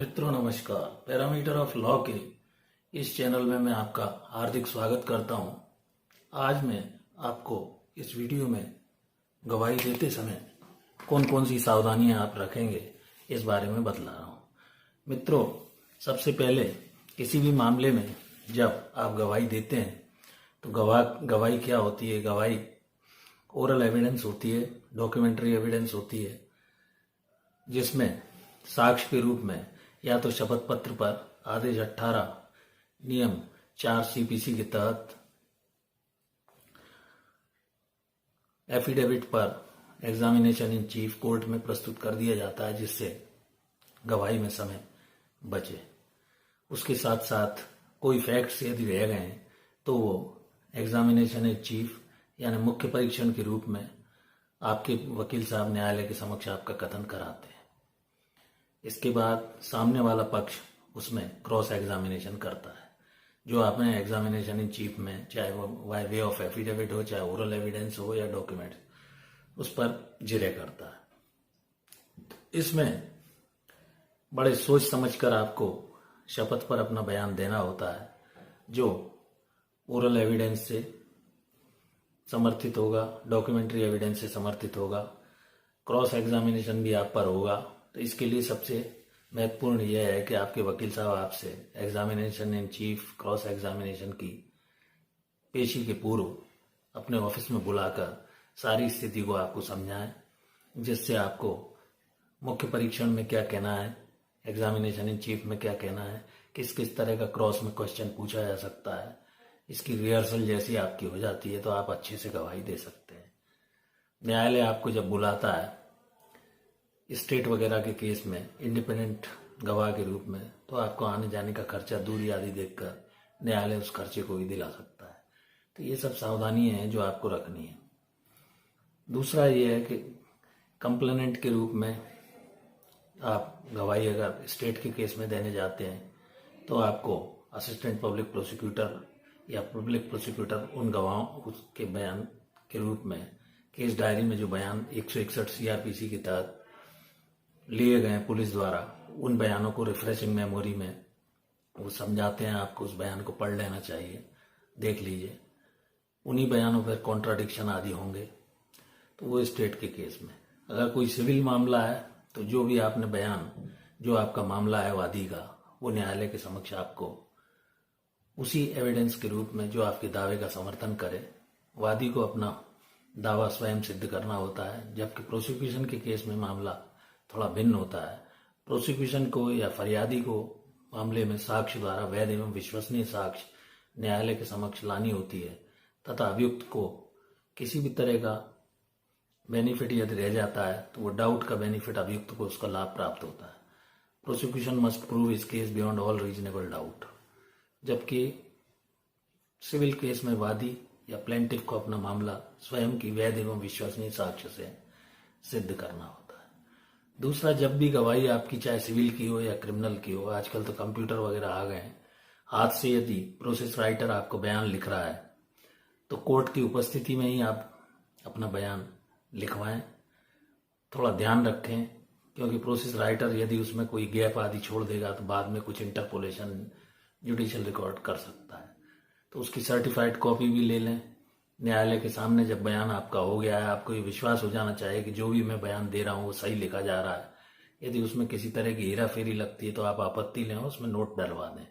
मित्रों नमस्कार। Parameter of law के इस चैनल में मैं आपका हार्दिक स्वागत करता हूं। आज मैं आपको इस वीडियो में गवाही देते समय कौन कौन सी सावधानियां आप रखेंगे इस बारे में बतला रहा हूं। मित्रों, सबसे पहले किसी भी मामले में जब आप गवाही देते हैं तो गवाही क्या होती है? गवाही ओरल एविडेंस होती है, डॉक्यूमेंट्री एविडेंस होती है, जिसमें साक्ष्य के रूप में या तो शपथ पत्र पर आदेश 18 नियम 4 सीपीसी के तहत एफिडेविट पर एग्जामिनेशन इन चीफ कोर्ट में प्रस्तुत कर दिया जाता है, जिससे गवाही में समय बचे। उसके साथ साथ कोई फैक्ट्स यदि रह गए हैं तो वो एग्जामिनेशन इन चीफ यानी मुख्य परीक्षण के रूप में आपके वकील साहब न्यायालय के समक्ष आपका कथन कराते हैं। इसके बाद सामने वाला पक्ष उसमें क्रॉस एग्जामिनेशन करता है, जो आपने एग्जामिनेशन इन चीफ में, चाहे वो बाय वे ऑफ एफिडेविट हो, चाहे ओरल एविडेंस हो या डॉक्यूमेंट, उस पर जिरे करता है। इसमें बड़े सोच समझकर आपको शपथ पर अपना बयान देना होता है, जो ओरल एविडेंस से समर्थित होगा, डॉक्यूमेंट्री एविडेंस से समर्थित होगा, क्रॉस एग्जामिनेशन भी आप पर होगा। तो इसके लिए सबसे महत्वपूर्ण यह है कि आपके वकील साहब आपसे examination in chief, cross examination की पेशी के पूर्व अपने ऑफिस में बुलाकर सारी स्थिति को आपको समझाएं, जिससे आपको मुख्य परीक्षण में क्या कहना है, एग्जामिनेशन इन चीफ में क्या कहना है, किस किस तरह का क्रॉस में क्वेश्चन पूछा जा सकता है, इसकी रिहर्सल जैसी आपकी हो जाती है तो आप अच्छे से गवाही दे सकते हैं। न्यायालय आपको जब बुलाता है स्टेट वगैरह के केस में इंडिपेंडेंट गवाह के रूप में, तो आपको आने जाने का खर्चा, दूरी आदि देखकर न्यायालय उस खर्चे को भी दिला सकता है। तो ये सब सावधानियां हैं जो आपको रखनी है। दूसरा ये है कि कंप्लेनेंट के रूप में आप गवाही अगर स्टेट के केस में देने जाते हैं तो आपको असिस्टेंट पब्लिक प्रोसिक्यूटर या पब्लिक प्रोसिक्यूटर उन गवाहों के बयान के रूप में केस डायरी में जो बयान 161 सीआरपीसी के तहत लिए गए पुलिस द्वारा, उन बयानों को रिफ्रेशिंग मेमोरी में वो समझाते हैं आपको, उस बयान को पढ़ लेना चाहिए, देख लीजिए। उन्हीं बयानों पर कॉन्ट्राडिक्शन आदि होंगे तो वो स्टेट के केस में। अगर कोई सिविल मामला है तो जो भी आपने बयान, जो आपका मामला है वादी का, वो न्यायालय के समक्ष आपको उसी एविडेंस के रूप में जो आपके दावे का समर्थन करे, वादी को अपना दावा स्वयं सिद्ध करना होता है। जबकि प्रोसिक्यूशन के केस में मामला थोड़ा भिन्न होता है। प्रोसिक्यूशन को या फरियादी को मामले में साक्ष्य द्वारा वैध एवं विश्वसनीय साक्ष्य न्यायालय के समक्ष लानी होती है, तथा अभियुक्त को किसी भी तरह का बेनिफिट यदि रह जाता है तो वो डाउट का बेनिफिट अभियुक्त को उसका लाभ प्राप्त होता है। Prosecution must prove his case beyond all reasonable doubt. जबकि सिविल केस में वादी या प्लेंटिफ को अपना मामला स्वयं की वैध एवं विश्वसनीय साक्ष्य से सिद्ध करना होता है। दूसरा, जब भी गवाही आपकी चाहे सिविल की हो या क्रिमिनल की हो, आजकल तो कंप्यूटर वगैरह आ गए हैं, हाथ से यदि प्रोसेस राइटर आपको बयान लिख रहा है तो कोर्ट की उपस्थिति में ही आप अपना बयान लिखवाएं। थोड़ा ध्यान रखें, क्योंकि प्रोसेस राइटर यदि उसमें कोई गैप आदि छोड़ देगा तो बाद में कुछ इंटरपोलेशन जुडिशियल रिकॉर्ड कर सकता है। तो उसकी सर्टिफाइड कॉपी भी ले लें। न्यायालय के सामने जब बयान आपका हो गया है, आपको ये विश्वास हो जाना चाहिए कि जो भी मैं बयान दे रहा हूँ वो सही लिखा जा रहा है। यदि उसमें किसी तरह की हेरा फेरी लगती है तो आप आपत्ति लें, उसमें नोट डलवा दें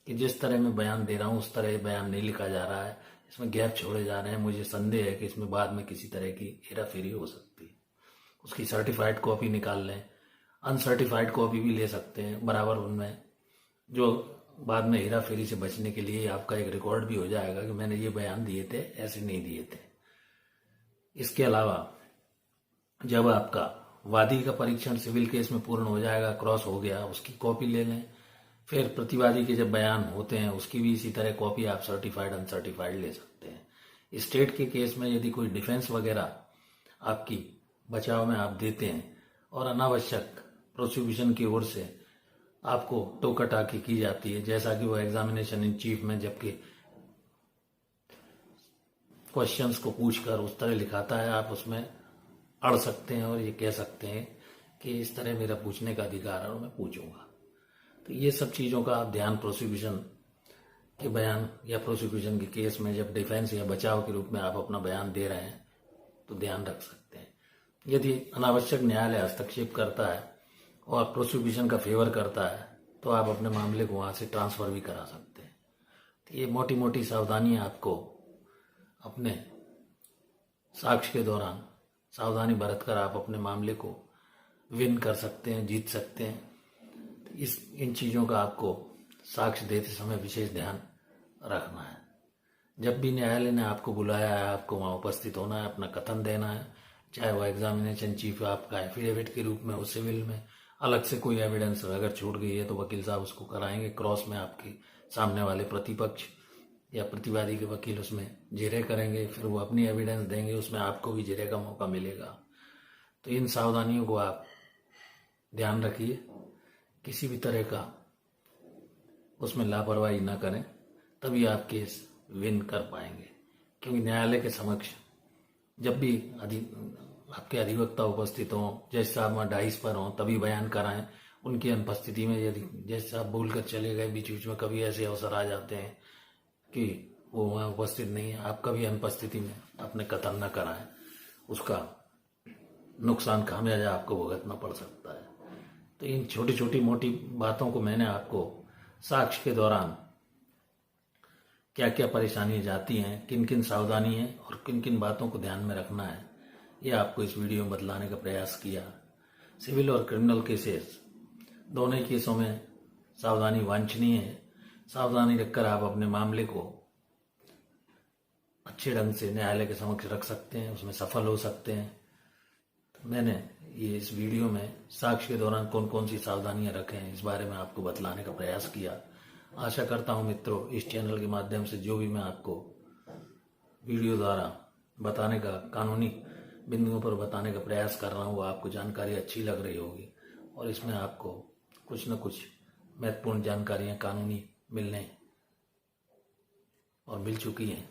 कि जिस तरह मैं बयान दे रहा हूँ उस तरह बयान नहीं लिखा जा रहा है, इसमें गैप छोड़े जा रहे हैं, मुझे संदेह है कि इसमें बाद में किसी तरह की हेरा फेरी हो सकती है। उसकी सर्टिफाइड कॉपी निकाल लें। अनसर्टिफाइड कॉपी भी ले सकते हैं बराबर उनमें, जो बाद में हेरा फेरी से बचने के लिए आपका एक रिकॉर्ड भी हो जाएगा कि मैंने ये बयान दिए थे, ऐसे नहीं दिए थे। इसके अलावा जब आपका वादी का परीक्षण सिविल केस में पूर्ण हो जाएगा, क्रॉस हो गया, उसकी कॉपी ले लें। फिर प्रतिवादी के जब बयान होते हैं उसकी भी इसी तरह कॉपी आप सर्टिफाइड अनसर्टिफाइड ले सकते हैं। स्टेट के केस में यदि कोई डिफेंस वगैरह आपकी बचाव में आप देते हैं और अनावश्यक प्रोसिक्यूशन की ओर से आपको टोकाटाकी की जाती है, जैसा कि वो एग्जामिनेशन इन चीफ में जबकि क्वेश्चंस को पूछकर उस तरह लिखाता है, आप उसमें अड़ सकते हैं और ये कह सकते हैं कि इस तरह मेरा पूछने का अधिकार है और मैं पूछूंगा। तो ये सब चीज़ों का आप ध्यान प्रोसिक्यूशन के बयान या प्रोसिक्यूशन के केस में जब डिफेंस या बचाव के रूप में आप अपना बयान दे रहे हैं तो ध्यान रख सकते हैं। यदि अनावश्यक न्यायालय हस्तक्षेप करता है और प्रोसिक्यूशन का फेवर करता है तो आप अपने मामले को वहाँ से ट्रांसफर भी करा सकते हैं। तो ये मोटी मोटी सावधानियाँ आपको अपने साक्ष्य के दौरान सावधानी बरतकर आप अपने मामले को विन कर सकते हैं, जीत सकते हैं। इन चीज़ों का आपको साक्ष्य देते समय विशेष ध्यान रखना है। जब भी न्यायालय ने आपको बुलाया है, आपको वहाँ उपस्थित होना है, अपना कथन देना है, चाहे वो एग्जामिनेशन चीफ आपका एफिडेविट के रूप में हो, सिविल में अलग से कोई एविडेंस अगर छूट गई है तो वकील साहब उसको कराएंगे। क्रॉस में आपके सामने वाले प्रतिपक्ष या प्रतिवादी के वकील उसमें जिरह करेंगे, फिर वो अपनी एविडेंस देंगे, उसमें आपको भी जिरह का मौका मिलेगा। तो इन सावधानियों को आप ध्यान रखिए, किसी भी तरह का उसमें लापरवाही ना करें, तभी आप केस विन कर पाएंगे। क्योंकि न्यायालय के समक्ष जब भी आपके अधिवक्ता उपस्थित हों, जज साहब वहाँ डाइस पर हों, तभी बयान कराएं। उनकी अनुपस्थिति में यदि जज साहब बोल कर चले गए, बीच बीच में कभी ऐसे अवसर आ जाते हैं कि वो वहाँ उपस्थित नहीं है, आप कभी अनुपस्थिति में अपने कथन न कराएं, उसका नुकसान खामियाजा आपको भुगतना पड़ सकता है। तो इन छोटी छोटी मोटी बातों को मैंने आपको साक्ष्य के दौरान क्या क्या परेशानी जाती हैं, किन किन सावधानी है और किन किन बातों को ध्यान में रखना है, ये आपको इस वीडियो में बतलाने का प्रयास किया। सिविल और क्रिमिनल केसेस दोनों ही केसों में सावधानी वांछनीय है। सावधानी रखकर आप अपने मामले को अच्छे ढंग से न्यायालय के समक्ष रख सकते हैं, उसमें सफल हो सकते हैं। तो मैंने ये इस वीडियो में साक्ष्य के दौरान कौन कौन सी सावधानियां रखें इस बारे में आपको बतलाने का प्रयास किया। आशा करता हूं मित्रों, इस चैनल के माध्यम से जो भी मैं आपको वीडियो द्वारा बताने का, कानूनी बिंदुओं पर बताने का प्रयास कर रहा हूं, वो आपको जानकारी अच्छी लग रही होगी और इसमें आपको कुछ न कुछ महत्वपूर्ण जानकारियां कानूनी मिलने और मिल चुकी हैं।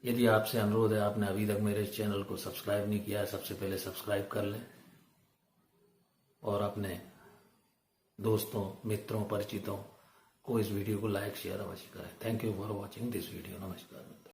यदि आपसे अनुरोध है, आपने अभी तक मेरे इस चैनल को सब्सक्राइब नहीं किया है, सबसे पहले सब्सक्राइब कर लें और अपने दोस्तों, मित्रों, परिचितों को इस वीडियो को लाइक शेयर अवश्य करें। Thank you for watching this video. नमस्कार।